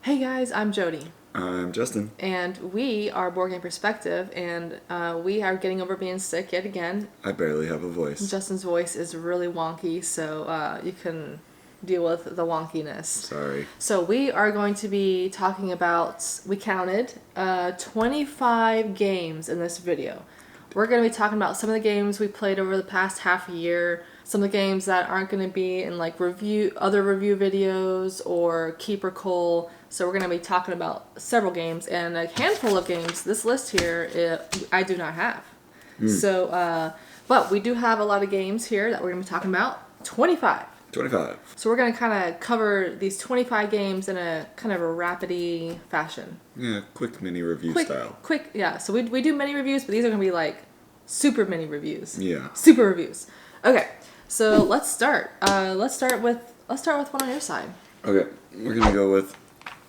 Hey guys, I'm Jody. I'm Justin. And we are Board Game Perspective, and we are getting over being sick yet again. I barely have a voice. Justin's voice is really wonky, so you can deal with the wonkiness. Sorry. So we are going to be talking about, we counted 25 games in this video. We're going to be talking about some of the games we played over the past half a year, some of the games that aren't going to be in like other review videos or Keep or Cull. So we're going to be talking about several games and a handful of games. This list here, I do not have. So, but we do have a lot of games here that we're going to be talking about. 25. 25. So we're going to kind of cover these 25 games in a kind of a rapidy fashion. Yeah, quick mini review style. Quick, yeah. So we do mini reviews, but these are going to be like super mini reviews. Yeah. Super reviews. Okay. So let's start. Let's start with one on your side. Okay, we're gonna go with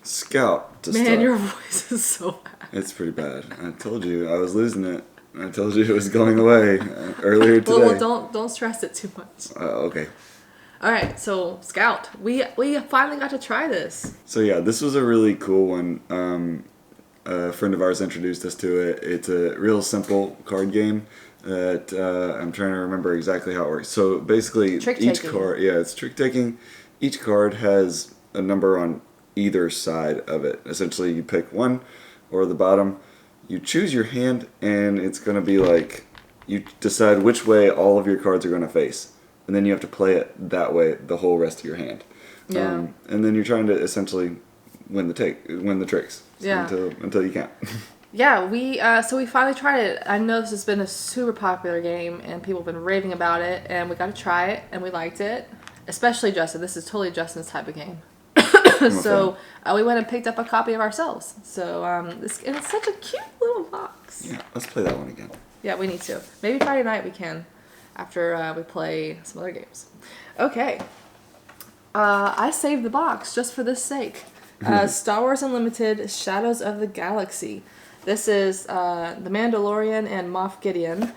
Scout to Man, start. your voice is so bad. It's pretty bad. I told you I was losing it. I told you it was going away earlier today. Well, don't stress it too much. Okay. All right, so Scout, we finally got to try this. So yeah, this was a really cool one. A friend of ours introduced us to it. It's a real simple card game that I'm trying to remember exactly how it works. So basically, each card, it's trick taking. Each card has a number on either side of it. Essentially, you pick one or the bottom. You choose your hand, and it's going to be like you decide which way all of your cards are going to face, and then you have to play it that way the whole rest of your hand. Yeah. And then you're trying to essentially win the tricks. Yeah. Until you can't. Yeah, we finally tried it. I know this has been a super popular game, and people have been raving about it, and we got to try it, and we liked it. Especially Justin. This is totally Justin's type of game. So we went and picked up a copy of ourselves. So it's such a cute little box. Yeah, let's play that one again. Yeah, we need to. Maybe Friday night we can, after we play some other games. Okay. I saved the box just for this sake. Star Wars Unlimited: Shadows of the Galaxy. This is The Mandalorian and Moff Gideon,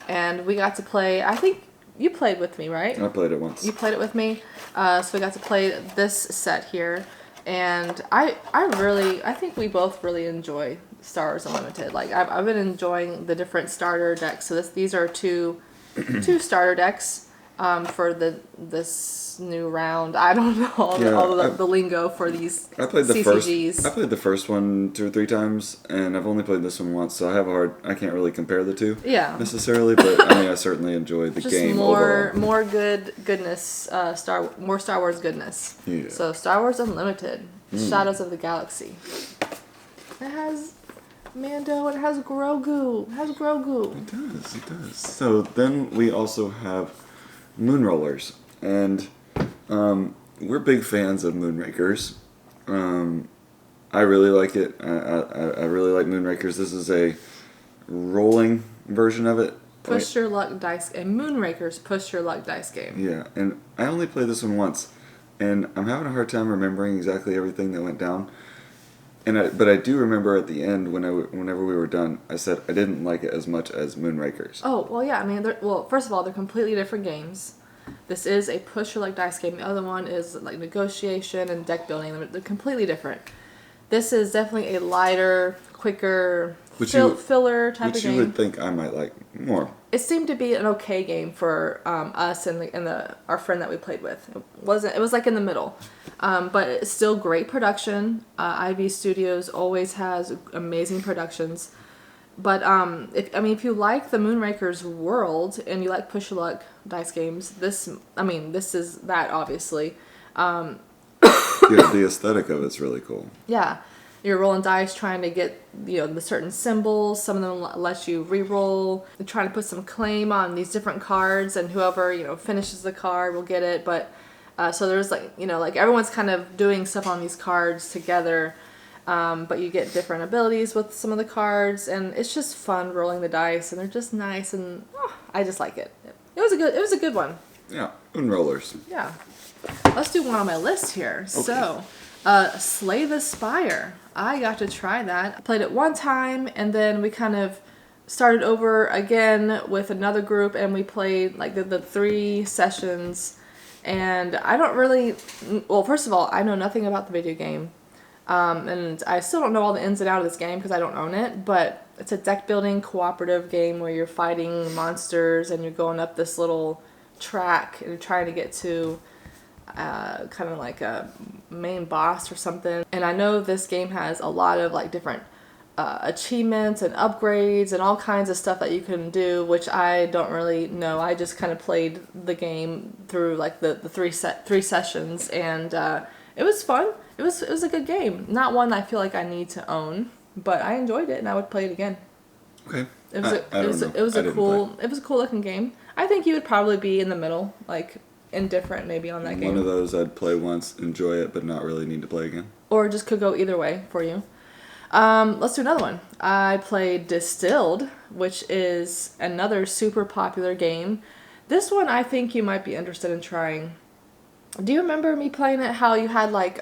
and we got to play. I think you played with me, right? I played it once. You played it with me, so we got to play this set here, and I think we both really enjoy Star Wars Unlimited. Like I've been enjoying the different starter decks. So these are two starter decks for this new round. I don't know all the lingo for these CCGs. I played the first one 2 or 3 times, and I've only played this one once, so I can't really compare the two. Yeah. Necessarily, but I mean I certainly enjoyed the game overall. More goodness, more Star Wars goodness. Yeah. So Star Wars Unlimited, Shadows of the Galaxy. It has Mando. It has Grogu. It does. So then we also have Moon Rollers, and we're big fans of Moonrakers. I really like it. I really like Moonrakers. This is a rolling version of it. Push your luck dice game. Moonrakers push your luck dice game. Yeah, and I only played this one once, and I'm having a hard time remembering exactly everything that went down. But I do remember at the end whenever we were done, I said I didn't like it as much as Moonrakers. Oh well, yeah. I mean, first of all, they're completely different games. This is a push your luck dice game. The other one is like negotiation and deck building. They're completely different. This is definitely a lighter, quicker, filler type of game. Which you would think I might like more. It seemed to be an okay game for us and our friend that we played with. It was like in the middle, but it's still great production. IV Studios always has amazing productions. But if you like the Moonrakers world and you like push your luck dice games, this is that obviously. The aesthetic of it's really cool. Yeah, you're rolling dice trying to get the certain symbols. Some of them let you re-roll. You're trying to put some claim on these different cards, and whoever finishes the card will get it. But so there's like everyone's kind of doing stuff on these cards together. But you get different abilities with some of the cards, and it's just fun rolling the dice, and they're just nice, and I just like it. It was a good one. Yeah, Moon Rollers. Yeah. Let's do one on my list here. Okay. So, Slay the Spire. I got to try that. I played it one time, and then we kind of started over again with another group, and we played like the 3 sessions. And I don't really, well, first of all, I know nothing about the video game. And I still don't know all the ins and outs of this game because I don't own it, but it's a deck building cooperative game where you're fighting monsters and you're going up this little track and you're trying to get to kind of like a main boss or something. And I know this game has a lot of like different achievements and upgrades and all kinds of stuff that you can do, which I don't really know. I just kind of played the game through like the three sessions, and it was fun. It was a good game. Not one I feel like I need to own, but I enjoyed it and I would play it again. Okay. It was a cool looking game. I think you would probably be in the middle, like indifferent maybe on that game. One of those I'd play once, enjoy it, but not really need to play again. Or just could go either way for you. Let's do another one. I played Distilled, which is another super popular game. This one I think you might be interested in trying. Do you remember me playing it? How you had like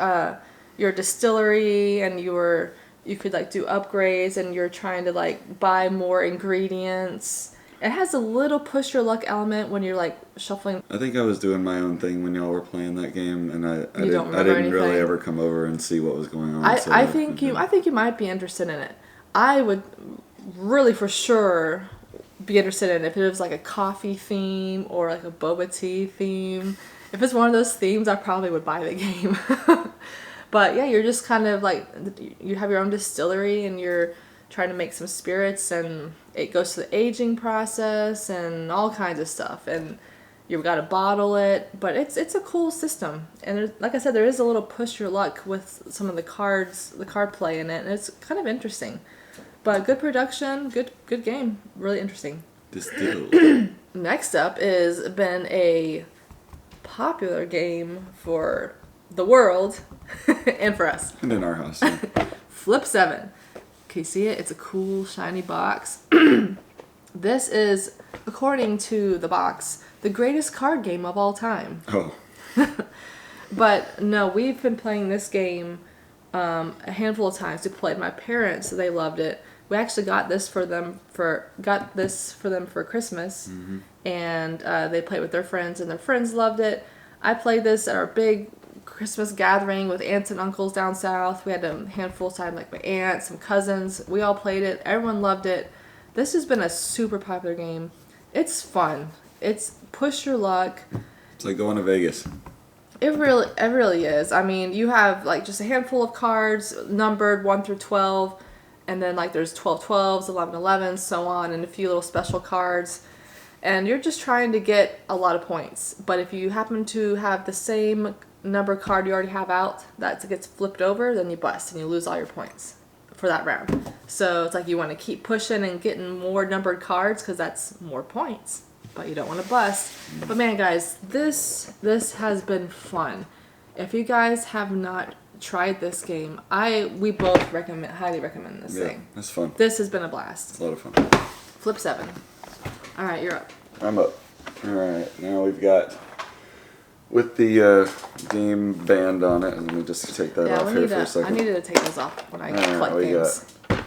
your distillery and you could like do upgrades and you're trying to like buy more ingredients. It has a little push your luck element when you're like shuffling. I think I was doing my own thing when y'all were playing that game, and I didn't didn't really ever come over and see what was going on. I think you might be interested in it. I would really for sure be interested in it if it was like a coffee theme or like a boba tea theme. If it's one of those themes, I probably would buy the game. But yeah, you're just kind of like, you have your own distillery and you're trying to make some spirits, and it goes to the aging process and all kinds of stuff, and you've got to bottle it. But it's a cool system, and like I said, there is a little push your luck with some of the cards, the card play in it, and it's kind of interesting. But good production, good game, really interesting. Distilled. Next up is been a popular game for the world and for us. And in our house. Yeah. Flip 7. Can you see it? It's a cool shiny box. This is, according to the box, the greatest card game of all time. Oh. But no, we've been playing this game a handful of times. We played my parents, they loved it. We actually got this for them for Christmas, Mm-hmm. and they played with their friends, and their friends loved it. I played this at our big Christmas gathering with aunts and uncles down south. We had a handful of time, like my aunts, some cousins. We all played it. Everyone loved it. This has been a super popular game. It's fun. It's push your luck. It's like going to Vegas. It really is. I mean, you have like just a handful of cards numbered 1 through 12, and then like there's 12 12s, 11 11s, so on, and a few little special cards. And you're just trying to get a lot of points. But if you happen to have the same number card you already have out that gets flipped over, then you bust and you lose all your points for that round. So it's like you want to keep pushing and getting more numbered cards because that's more points, but you don't want to bust. But man, guys, this has been fun. If you guys have not tried this game, we both highly recommend this thing. That's fun. This has been a blast. It's a lot of fun. Flip 7. All right, you're up. I'm up. All right, now we've got, with the game band on it, and let me just take that off here for a second. I needed to take those off when I collect games. Got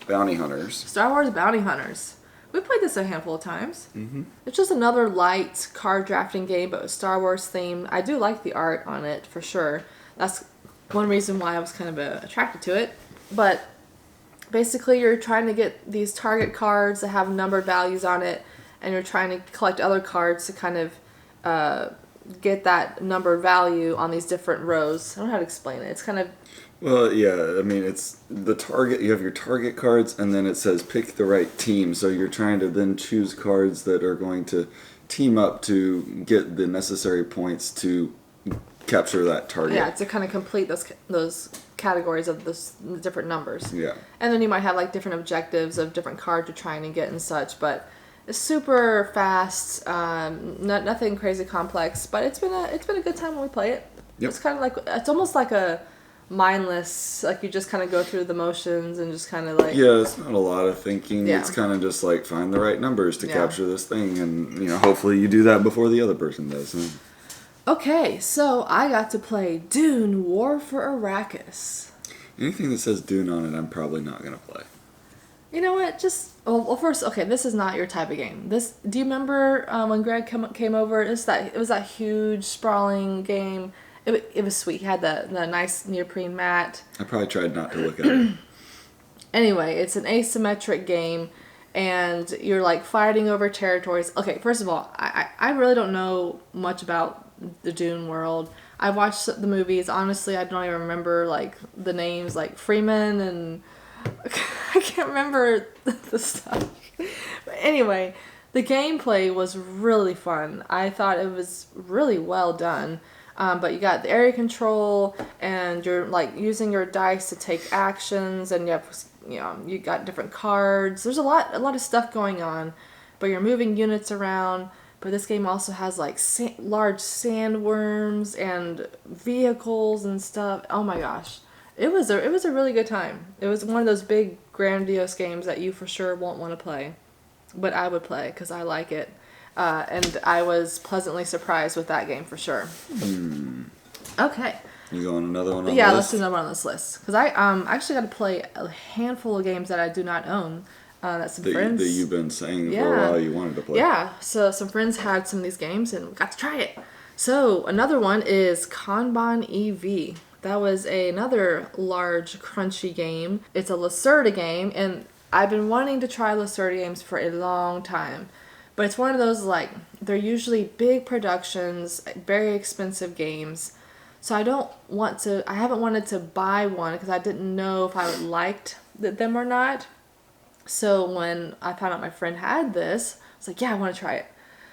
Bounty Hunters. Star Wars Bounty Hunters. We played this a handful of times. Mm-hmm. It's just another light card drafting game, but with Star Wars themed. I do like the art on it for sure. That's one reason why I was kind of attracted to it. But basically, you're trying to get these target cards that have numbered values on it, and you're trying to collect other cards to kind of get that numbered value on these different rows. I don't know how to explain it. It's kind of... Well, yeah, I mean, it's the target. You have your target cards, and then it says pick the right team. So you're trying to then choose cards that are going to team up to get the necessary points to capture that target. Yeah, to kind of complete those categories of the different numbers. Yeah. And then you might have like different objectives of different cards you're trying to get and such, but it's super fast, nothing crazy complex, but it's been a good time when we play it. Yep. It's kind of like, it's almost like a mindless, like you just kind of go through the motions and just kind of like... Yeah, it's not a lot of thinking. Yeah. It's kind of just like find the right numbers to capture this thing, and hopefully you do that before the other person does. Huh? Okay, so I got to play Dune: War for Arrakis. Anything that says Dune on it, I'm probably not gonna play. You know what? Well, first, okay, this is not your type of game. Do you remember when Greg came over? It was that huge sprawling game, It was sweet. It had the nice neoprene mat. I probably tried not to look at it. Anyway, it's an asymmetric game, and you're like fighting over territories. Okay, first of all, I really don't know much about the Dune world. I watched the movies. Honestly, I don't even remember like the names, like Freeman and I can't remember the stuff. But anyway, the gameplay was really fun. I thought it was really well done. But you got the area control, and you're like using your dice to take actions, and you got different cards. There's a lot of stuff going on, but you're moving units around. But this game also has like large sandworms and vehicles and stuff. Oh my gosh, it was a really good time. It was one of those big grandiose games that you for sure won't want to play, but I would play because I like it. And I was pleasantly surprised with that game for sure. Okay. You go on another one on the Yeah, list? let's do another one on this list. Because I actually got to play a handful of games that I do not own. That some friends... That you've been saying for a while you wanted to play. Yeah, so some friends had some of these games and got to try it. So another one is Kanban EV. That was another large, crunchy game. It's a Lacerda game, and I've been wanting to try Lacerda games for a long time. But it's one of those, like, they're usually big productions, very expensive games. So I haven't wanted to buy one because I didn't know if I would liked them or not. So when I found out my friend had this, I was like, yeah, I want to try it.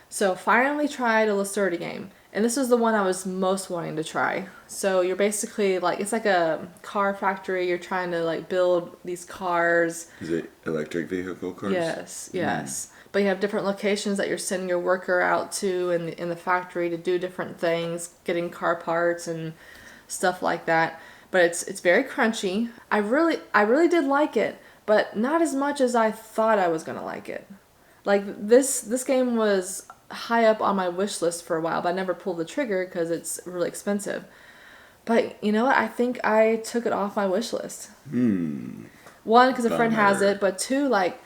So finally tried a Lacerda game. And this was the one I was most wanting to try. So you're basically like, it's like a car factory. You're trying to like build these cars. Is it electric vehicle cars? Yes. But you have different locations that you're sending your worker out to in the factory to do different things, getting car parts and stuff like that. But it's very crunchy. I really did like it, but not as much as I thought I was gonna like it. Like this game was high up on my wish list for a while, but I never pulled the trigger because it's really expensive. But you know what? I think I took it off my wish list. One, because a friend has it, but two, like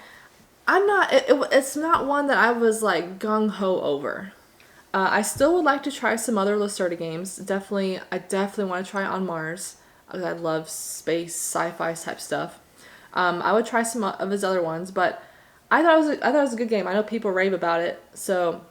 I'm not. It's not one that I was like gung ho over. I still would like to try some other Lacerda games. I definitely want to try On Mars. I love space, sci-fi type stuff. I would try some of his other ones, but I thought it was a good game. I know people rave about it, so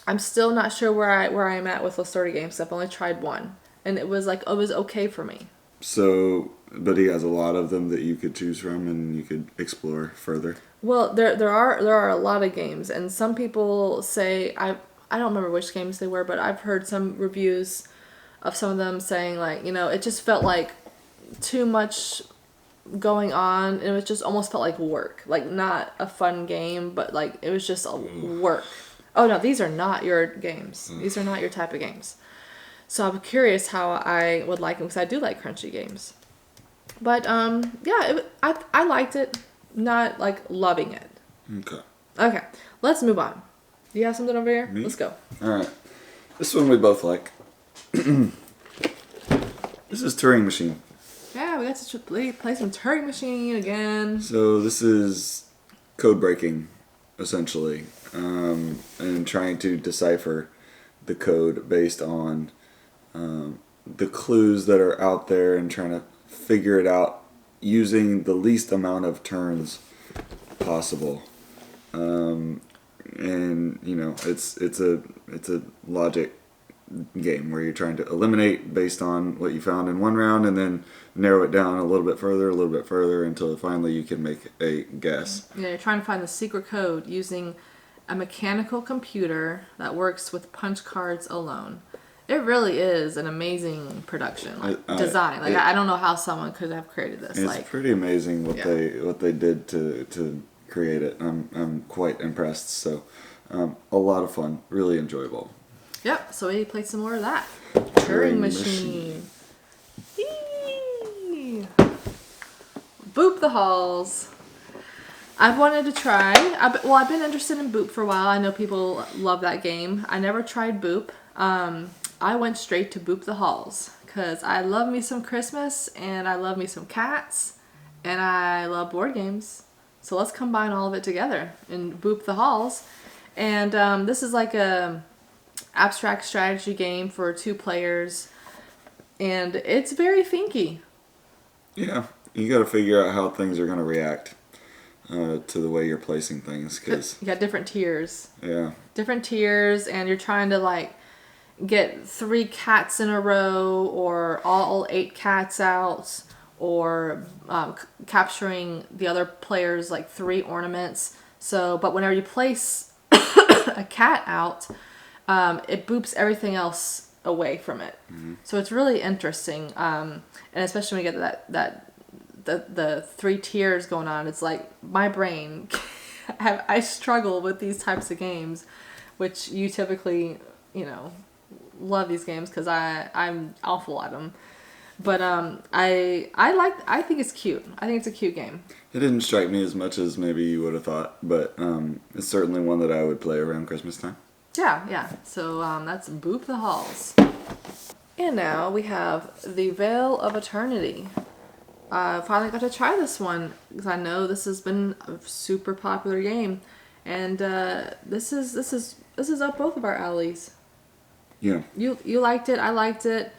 I'm still not sure where I am at with Lacerda games. I've only tried one, and it was okay for me. So, but he has a lot of them that you could choose from, and you could explore further. Well, there are a lot of games, and some people say I don't remember which games they were, but I've heard some reviews of some of them saying like, it just felt like too much going on, and it just almost felt like work, like not a fun game, but like it was just a work. Oh no, these are not your games. These are not your type of games. So I'm curious how I would like them because I do like crunchy games. But I liked it. Not like loving it. Okay, let's move on. Do you have something over here? Me? Let's go. Alright. This one we both like. This is Turing Machine. Yeah, we got to play some Turing Machine again. So this is code breaking, essentially. And trying to decipher the code based on the clues that are out there and trying to figure it out using the least amount of turns possible. And it's a logic game where you're trying to eliminate based on what you found in one round and then narrow it down a little bit further until finally you can make a guess. Yeah, you're trying to find the secret code using a mechanical computer that works with punch cards alone. It really is an amazing production, design. I don't know how someone could have created this. It's pretty amazing what they did to create it. I'm quite impressed. So, a lot of fun, really enjoyable. Yep. So we played some more of that. Turing Machine. Yee. Boop the Halls. I've wanted to try. I've been interested in Boop for a while. I know people love that game. I never tried Boop. I went straight to Boop the Halls because I love me some Christmas and I love me some cats and I love board games. So let's combine all of it together in Boop the Halls. And this is like a abstract strategy game for 2 players. and it's very thinky. Yeah, you got to figure out how things are going to react to the way you're placing things, because You got different tiers. yeah, Different tiers, and you're trying to like get 3 cats in a row, or all 8 cats out, or capturing the other player's like 3 ornaments. So, but whenever you place a cat out, it boops everything else away from it. So it's really interesting, and especially when you get the 3 tiers going on. It's like my brain, I struggle with these types of games, which you typically, you know, love these games because I'm awful at them. But I think it's cute. I think it's a cute game. it didn't strike me as much as maybe you would have thought, but it's certainly one that I would play around Christmas time. Yeah, yeah. So that's Boop the Halls. And now we have The Veil of Eternity. I finally got to try this one because I know this has been a super popular game, and this is up both of our alleys. Yeah. You liked it. I liked it.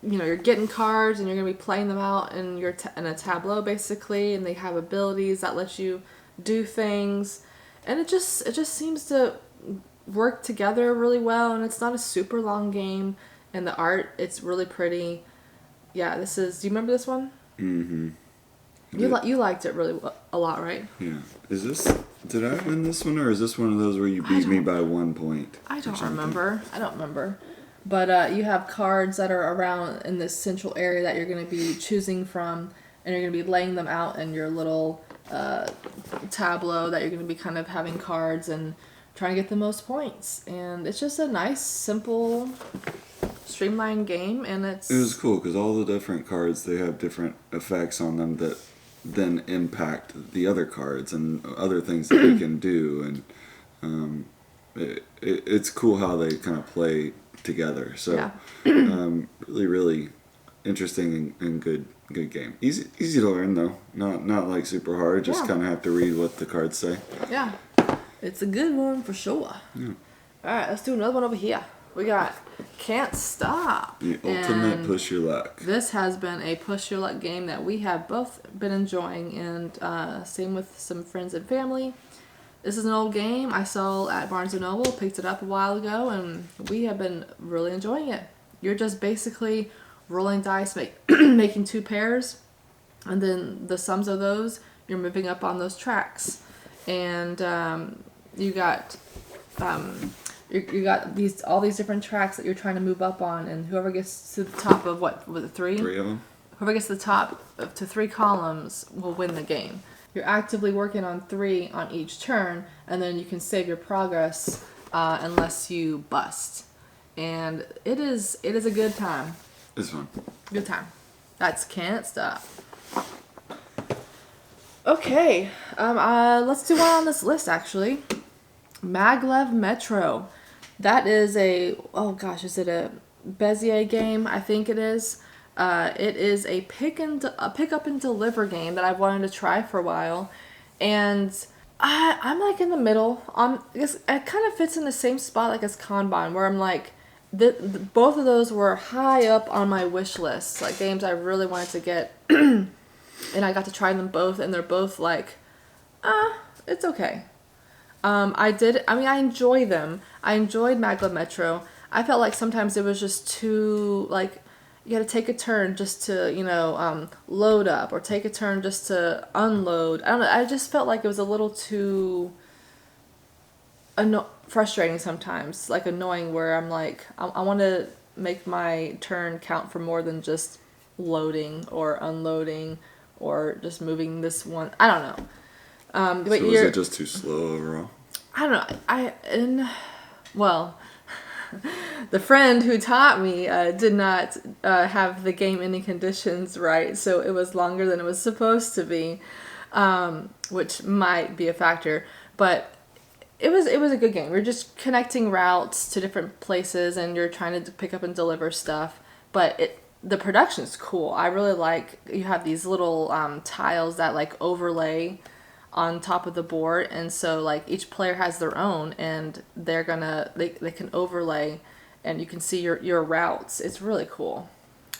You know, you're getting cards and you're gonna be playing them out in in a tableau basically, and they have abilities that let you do things, and it just seems to work together really well, and it's not a super long game, and the art, it's really pretty. Yeah, this is. Do you remember this one? Mm-hmm. You liked it really a lot, right? Yeah. Did I win this one, or is this one of those where you beat me by 1 point? I don't remember. But you have cards that are around in this central area that you're going to be choosing from, and you're going to be laying them out in your little tableau that you're going to be kind of having cards and trying to get the most points. And it's just a nice, simple, streamlined game, and It was cool because all the different cards, they have different effects on them that then impact the other cards and other things that they can do, and it's cool how they kind of play together. So yeah. really, really interesting and good game. Easy to learn though. Not like super hard. Just Yeah. kind of have to read what the cards say. Yeah, it's a good one for sure. Yeah. All right, let's do another one over here. We got Can't Stop. The ultimate And push your luck. this has been a push your luck game that we have both been enjoying, and same with some friends and family. This is an old game I saw at Barnes & Noble, picked it up a while ago, and we have been really enjoying it. You're just basically rolling dice, making 2 pairs, and then the sums of those, you're moving up on those tracks. And you got you got all these different tracks that you're trying to move up on, and whoever gets to the top of what was it 3? 3 of them. Whoever gets to the top to 3 columns will win the game. You're actively working on 3 on each turn, and then you can save your progress unless you bust. And it is a good time. It's fun. Good time. That's Can't Stop. Okay, let's do one on this list actually. Maglev Metro. That is is it a Bezier game? I think it is. It is a pick up and deliver game that I've wanted to try for a while, and I'm like in the middle. I guess it kind of fits in the same spot like as Kanban, where I'm like, both of those were high up on my wish list, like games I really wanted to get, and I got to try them both, and they're both like, it's okay. I enjoy them. I enjoyed Maglev Metro. I felt like sometimes it was just too, like, you gotta take a turn just to, load up, or take a turn just to unload. I don't know, I just felt like it was a little too frustrating sometimes, like annoying, where I'm like, I want to make my turn count for more than just loading or unloading or just moving this one. I don't know. But So was it just too slow overall? I don't know. Well, the friend who taught me did not have the game ending conditions right, so it was longer than it was supposed to be, which might be a factor. But it was a good game. We're just connecting routes to different places, and you're trying to pick up and deliver stuff. But the production's cool. I really like, you have these little tiles that like overlay on top of the board, and so like each player has their own, and they can overlay and you can see your routes. It's really cool.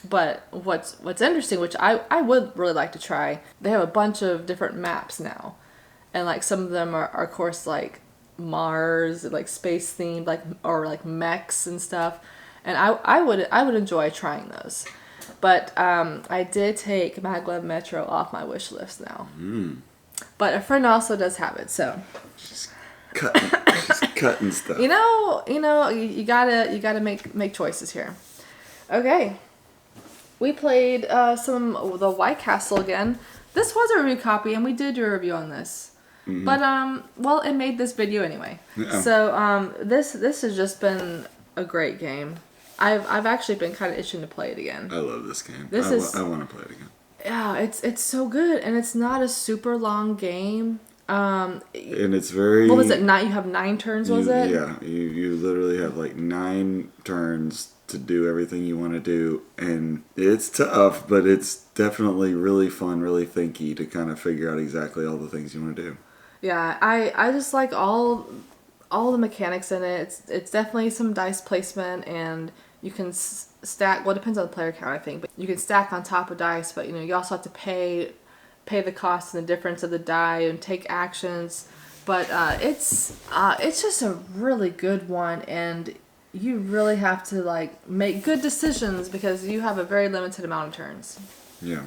But what's interesting, which I would really like to try, they have a bunch of different maps now, and like some of them are of course like Mars, like space themed, like or like mechs and stuff, and I would enjoy trying those. But I did take Maglev Metro off my wish list now. But a friend also does have it, so Cutting, she's cutting stuff. you gotta make choices here. Okay, we played some of the White Castle again. This was a review copy, and we did do a review on this. But well, it made this video anyway. Yeah. So this has just been a great game. I've actually been kind of itching to play it again. I love this game. I want to play it again. Yeah, it's so good, and it's not a super long game. And it's very... What was it? You have 9 turns, was it? Yeah, you literally have like 9 turns to do everything you want to do, and it's tough, but it's definitely really fun, really thinky to kind of figure out exactly all the things you want to do. Yeah, I just like all the mechanics in it. It's definitely some dice placement, and you can stack. Well, it depends on the player count, I think, but you can stack on top of dice. But you also have to pay the cost and the difference of the die and take actions. But it's just a really good one, and you really have to like make good decisions because you have a very limited amount of turns. Yeah.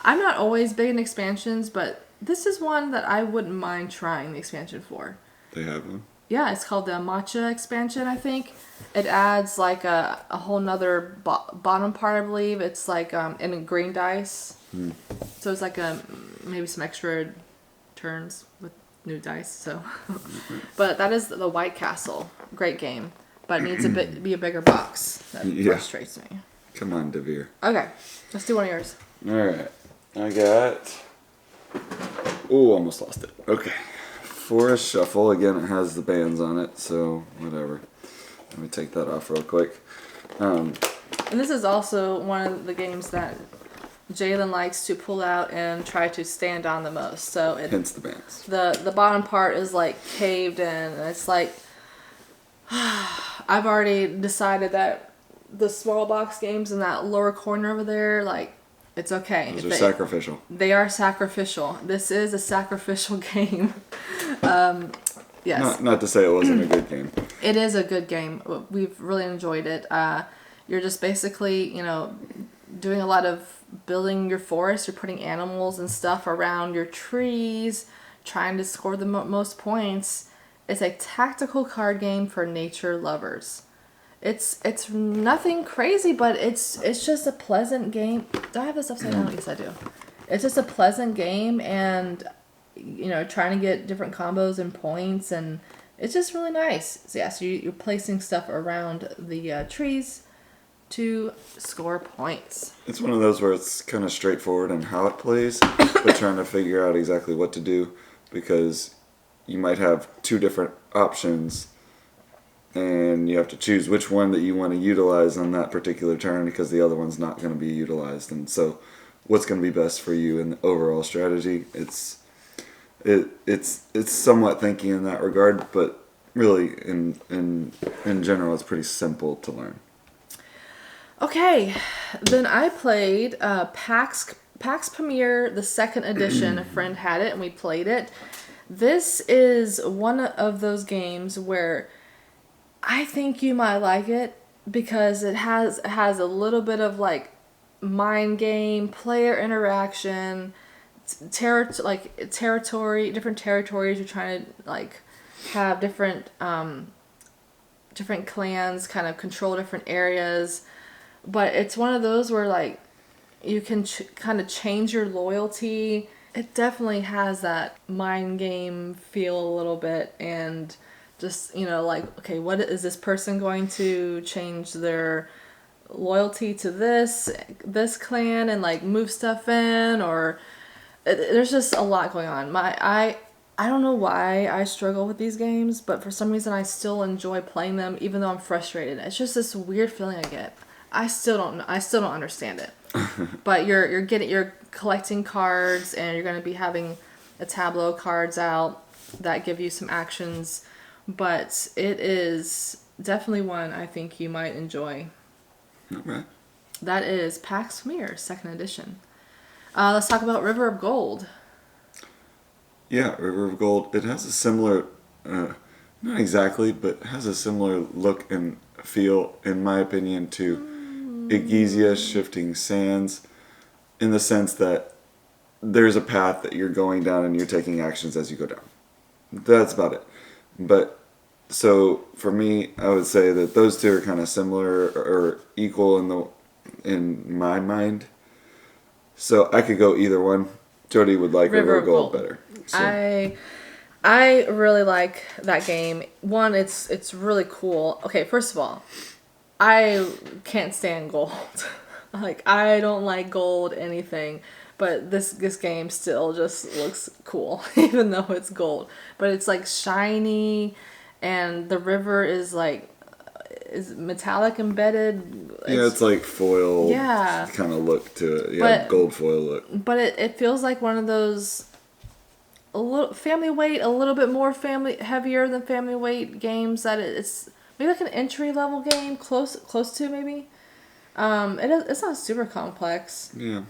I'm not always big in expansions, but this is one that I wouldn't mind trying the expansion for. They have one? Yeah, it's called the Matcha expansion, I think. It adds like a whole nother bottom part, I believe. It's like in green dice. So it's like maybe some extra turns with new dice. So, but that is the White Castle. Great game. But it needs to be a bigger box. That frustrates me. Come on, Devere. Okay, let's do one of yours. All right. I got... Oh, almost lost it. Okay. Forest Shuffle. Again, it has the bands on it, so whatever. Let me take that off real quick. And this is also one of the games that Jalen likes to pull out and try to stand on the most. So hence the bands. The bottom part is like caved in, and it's like I've already decided that the small box games in that lower corner over there, like, it's okay. Those are sacrificial. They are sacrificial. This is a sacrificial game. Yes. Not to say it wasn't a good game. It is a good game. We've really enjoyed it. You're just basically, doing a lot of building your forest. You're putting animals and stuff around your trees, trying to score the most points. It's a tactical card game for nature lovers. It's nothing crazy, but it's just a pleasant game. Do I have this upside down? Yes, I do. It's just a pleasant game, and trying to get different combos and points, and it's just really nice. So yeah, so you're placing stuff around the trees to score points. It's one of those where it's kind of straightforward in how it plays, but trying to figure out exactly what to do, because you might have 2 different options, and you have to choose which one that you want to utilize on that particular turn, because the other one's not going to be utilized. And so what's going to be best for you in the overall strategy? It's somewhat thinky in that regard, but really in general it's pretty simple to learn. Okay, then I played PAX Premier, the 2nd edition. A friend had it and we played it. This is one of those games where I think you might like it because it has a little bit of like mind game, player interaction, territory, different territories. You're trying to like have different clans kind of control different areas, but it's one of those where like you can kind of change your loyalty. It definitely has that mind game feel a little bit, and just, like, okay, what is this person going to change their loyalty to this clan and like move stuff in, or there's just a lot going on. I don't know why I struggle with these games, but for some reason I still enjoy playing them even though I'm frustrated. It's just this weird feeling I get. I still don't understand it. But you're collecting cards, and you're going to be having a tableau cards out that give you some actions, but it is definitely one I think you might enjoy. All right. That is Pax Pamir, second edition. Let's talk about River of Gold. Yeah, River of Gold. It has a similar, not exactly, but has a similar look and feel, in my opinion, to Igizia Shifting Sands, in the sense that there's a path that you're going down and you're taking actions as you go down. That's about it. But so for me, I would say that those two are kind of similar or equal in my mind. So I could go either one. Jody would like River of Gold better. So. I really like that game. One, it's really cool. Okay, first of all, I can't stand gold. Like I don't like gold anything, but this game still just looks cool even though it's gold. But it's like shiny and the river is like is metallic embedded. Yeah, it's like foil yeah, kind of look to it. Yeah, but, gold foil look. But it feels like one of those a little family weight, a little bit more family heavier than family weight games that it's maybe like an entry level game, close to maybe. It's not super complex. Yeah.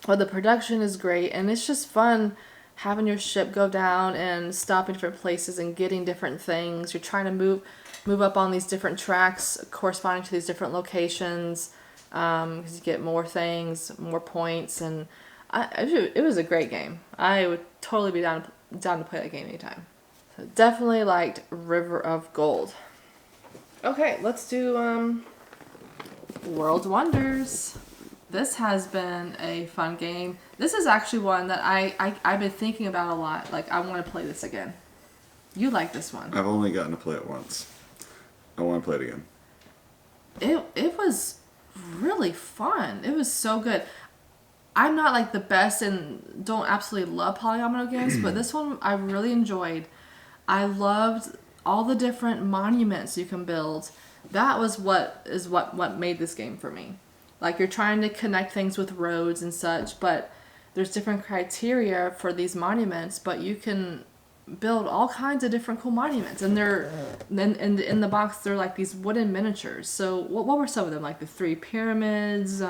But the production is great, and it's just fun having your ship go down and stopping different places and getting different things. You're trying to move up on these different tracks corresponding to these different locations because you get more things, more points, and it was a great game. I would totally be down to play that game anytime. So definitely liked River of Gold. Okay, let's do World Wonders. This has been a fun game. This is actually one that I've been thinking about a lot. Like, I want to play this again. You like this one. I've only gotten to play it once. I want to play it again. It was really fun. It was so good. I'm not like the best and don't absolutely love polyomino games, but this one I really enjoyed. I loved all the different monuments you can build. That was what made this game for me. Like you're trying to connect things with roads and such, but there's different criteria for these monuments, but you can build all kinds of different cool monuments. And they're in the box they're like these wooden miniatures. So what were some of them? Like the 3 pyramids,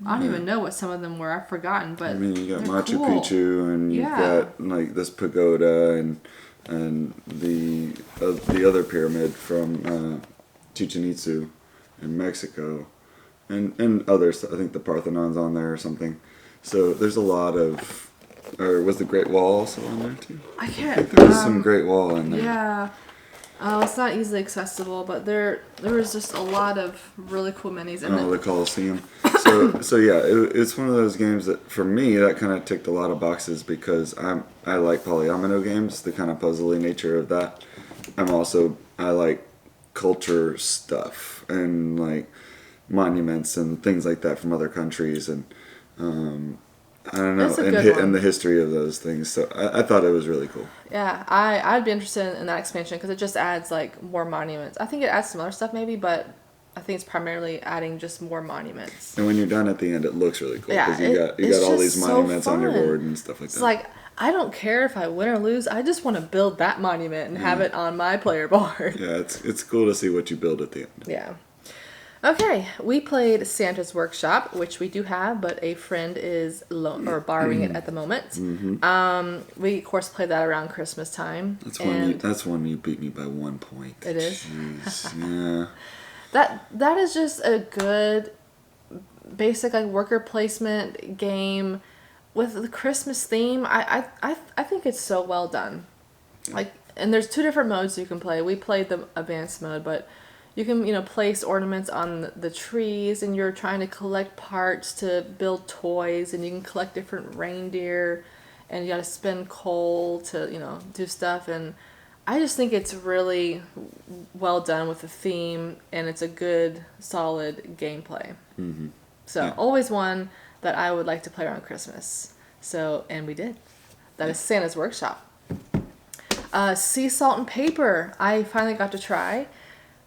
I don't even know what some of them were. I've forgotten, but I mean, you got Machu cool. Picchu, and you've got like this pagoda, and the other pyramid from Chichen Itza in Mexico, and others. I think the Parthenon's on there or something. So there's a lot of, or was the Great Wall also on there too? I can't. I think there was some Great Wall in there. Yeah. It's not easily accessible, but there was just a lot of really cool minis. And the Colosseum. So yeah, it's one of those games that for me that kind of ticked a lot of boxes because I like polyomino games, the kind of puzzly nature of that. I like culture stuff and like monuments and things like that from other countries and I don't know, and the history of those things. So I thought it was really cool. Yeah, I'd be interested in that expansion because it just adds like more monuments. I think it adds some other stuff maybe, but I think it's primarily adding just more monuments. And when you're done at the end, it looks really cool because yeah, you got all these monuments on your board and stuff like that. It's like I don't care if I win or lose. I just want to build that monument and have it on my player board. Yeah, it's cool to see what you build at the end. Yeah. Okay, we played Santa's Workshop, which we do have, but a friend is borrowing it at the moment. Mm-hmm. We of course played that around Christmas time. That's one you beat me by 1 point. It is. Jeez, yeah. That is just a good basic like worker placement game with the Christmas theme. I think it's so well done. Like, and there's 2 different modes you can play. We played the advanced mode, but you can, place ornaments on the trees, and you're trying to collect parts to build toys, and you can collect different reindeer, and you got to spend coal to, do stuff. And I just think it's really well done with the theme, and it's a good, solid gameplay. Mm-hmm. So, always one that I would like to play around Christmas. So, and we did. That is Santa's Workshop. Sea Salt and Paper, I finally got to try.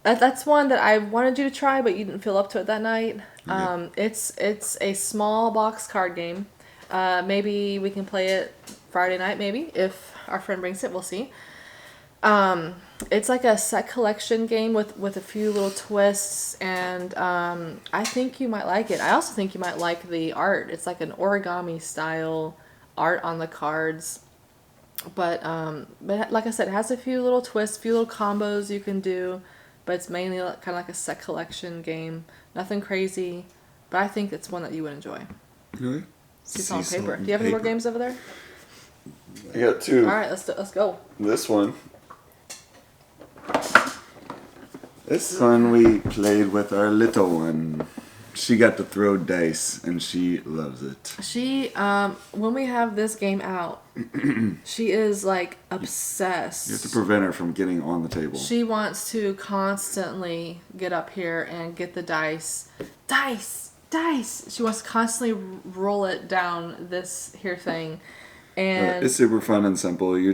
That's one that I wanted you to try, but you didn't feel up to it that night. It's a small box card game. Maybe we can play it Friday night, maybe, if our friend brings it. We'll see. It's like a set collection game with a few little twists, and I think you might like it. I also think you might like the art. It's like an origami style art on the cards. But like I said, it has a few little twists, few little combos you can do, but it's mainly kind of like a set collection game. Nothing crazy, but I think it's one that you would enjoy. Really? See, it's on paper. Do you have any more games over there? I got 2. All right, let's go. This one. This one we played with our little one. She got to throw dice, and she loves it. She, when we have this game out, she is like obsessed. You have to prevent her from getting on the table. She wants to constantly get up here and get the dice. Dice! Dice! She wants to constantly roll it down this here thing. And it's super fun and simple. You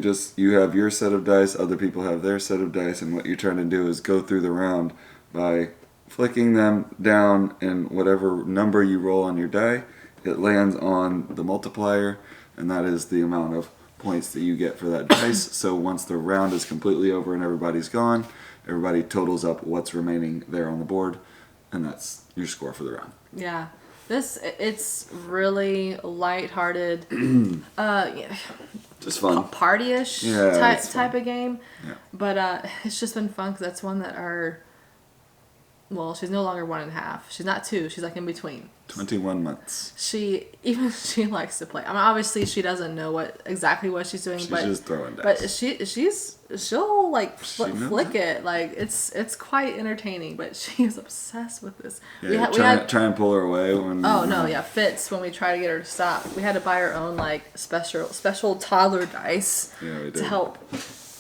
have your set of dice, other people have their set of dice, and what you're trying to do is go through the round by flicking them down, and whatever number you roll on your die, it lands on the multiplier, and that is the amount of points that you get for that dice. So once the round is completely over and everybody's gone, everybody totals up what's remaining there on the board, and that's your score for the round. yeah. It's really lighthearted, Just fun, party-ish type of game. Yeah. But it's just been fun because that's one that she's no longer 1.5. She's not 2. She's like in between. 21 months. She likes to play. I mean, obviously she doesn't know exactly what she's doing, She's but just throwing dice. But she'll like flick it. Like it's quite entertaining. But she is obsessed with this. Yeah, try and pull her away when. Oh no, yeah, fits when we try to get her to stop. We had to buy her own like special toddler dice to help.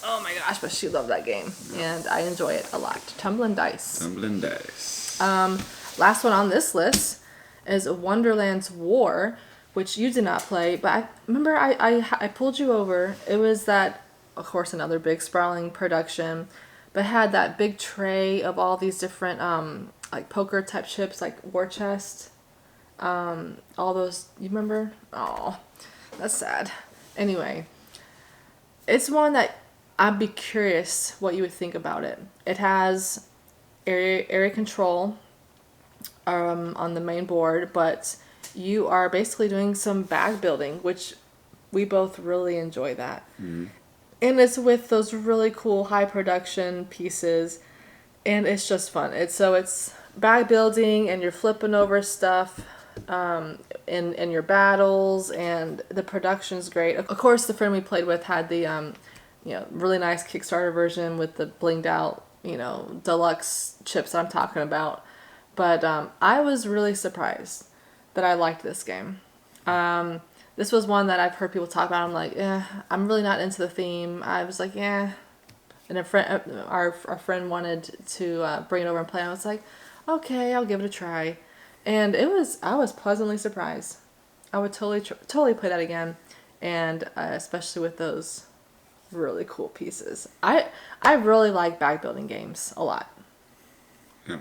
Oh my gosh, but she loved that game, and I enjoy it a lot. Tumbling Dice. Tumbling Dice. Last one on this list is Wonderland's War, which you did not play, but I remember I pulled you over. It was that, of course, another big sprawling production, but had that big tray of all these different like poker type chips, like War Chest. All those, you remember? Oh, that's sad. Anyway, it's one that I'd be curious what you would think about it. It has area control on the main board, but you are basically doing some bag building, which we both really enjoy that. Mm-hmm. And it's with those really cool high production pieces, and it's just fun. It's bag building, and you're flipping over stuff in your battles, and the production's great. Of course, the friend we played with had the really nice Kickstarter version with the blinged out, deluxe chips that I'm talking about. But I was really surprised that I liked this game. This was one that I've heard people talk about. I'm like, I'm really not into the theme. I was like, yeah. And our friend wanted to bring it over and play. I was like, okay, I'll give it a try. And I was pleasantly surprised. I would totally play that again, and especially with those really cool pieces. I really like bag building games a lot. Yeah.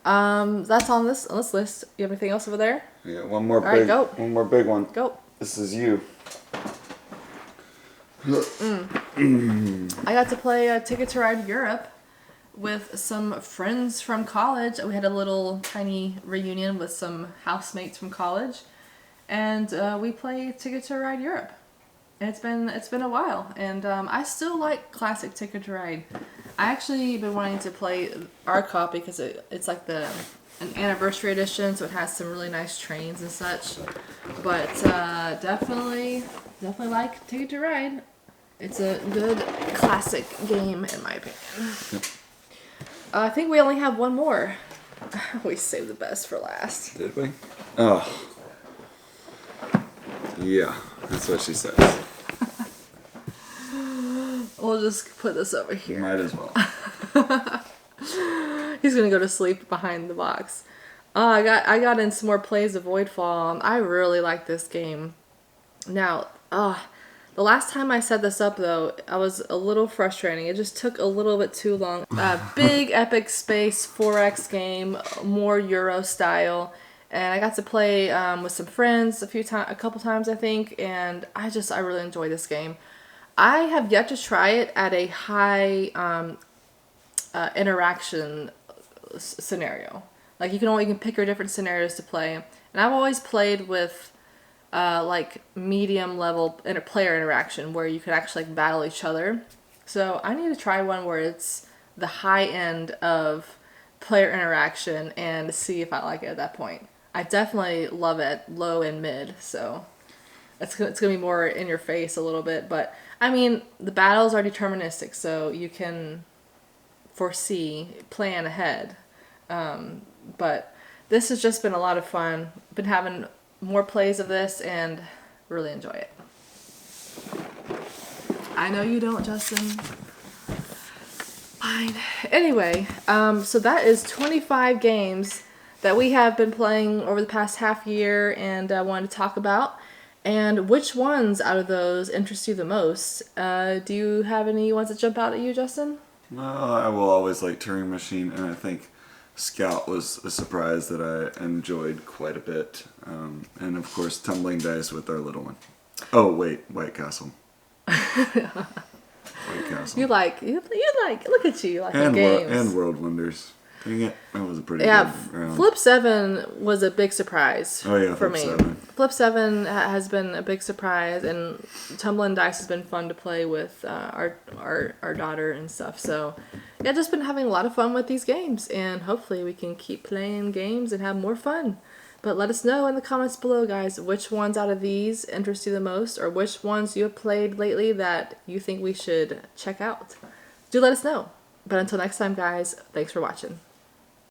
That's on this list. You have anything else over there? Yeah, one more big one. Go. This is you. I got to play Ticket to Ride Europe with some friends from college. We had a little tiny reunion with some housemates from college, and we played Ticket to Ride Europe. And it's been a while, and I still like classic Ticket to Ride. I actually been wanting to play our copy because it's like an anniversary edition, so it has some really nice trains and such. But definitely like Ticket to Ride. It's a good classic game in my opinion. Yep. I think we only have one more. We saved the best for last. Did we? Oh. Yeah, that's what she says. We'll just put this over here. Might as well. He's gonna go to sleep behind the box. I got in some more plays of Voidfall. I really like this game. Now, the last time I set this up though, I was a little frustrating. It just took a little bit too long. Big epic space 4X game, more Euro style. And I got to play with some friends a couple times I think, and I really enjoy this game. I have yet to try it at a high interaction scenario. Like you can pick your different scenarios to play, and I've always played with like medium level player interaction where you could actually like battle each other. So I need to try one where it's the high end of player interaction and see if I like it at that point. I definitely love it low and mid, so it's gonna be more in your face a little bit. But I mean, the battles are deterministic, so you can foresee, plan ahead. But this has just been a lot of fun. Been having more plays of this and really enjoy it. I know you don't, Justin. Fine. Anyway, so that is 25 games that we have been playing over the past half year and I wanted to talk about. And which ones out of those interest you the most? Do you have any ones that jump out at you, Justin? I will always like Turing Machine, and I think Scout was a surprise that I enjoyed quite a bit. And of course, Tumbling Dice with our little one. Oh wait, White Castle. White Castle. You like, look at you, like and games. And World Wonders. Dang it, that was a pretty yeah, good round. Flip 7 was a big surprise for Flip me. 7. Flip 7 has been a big surprise, and Tumbling Dice has been fun to play with our daughter and stuff. So, yeah, just been having a lot of fun with these games, and hopefully we can keep playing games and have more fun. But let us know in the comments below, guys, which ones out of these interest you the most, or which ones you have played lately that you think we should check out. Do let us know. But until next time, guys, thanks for watching.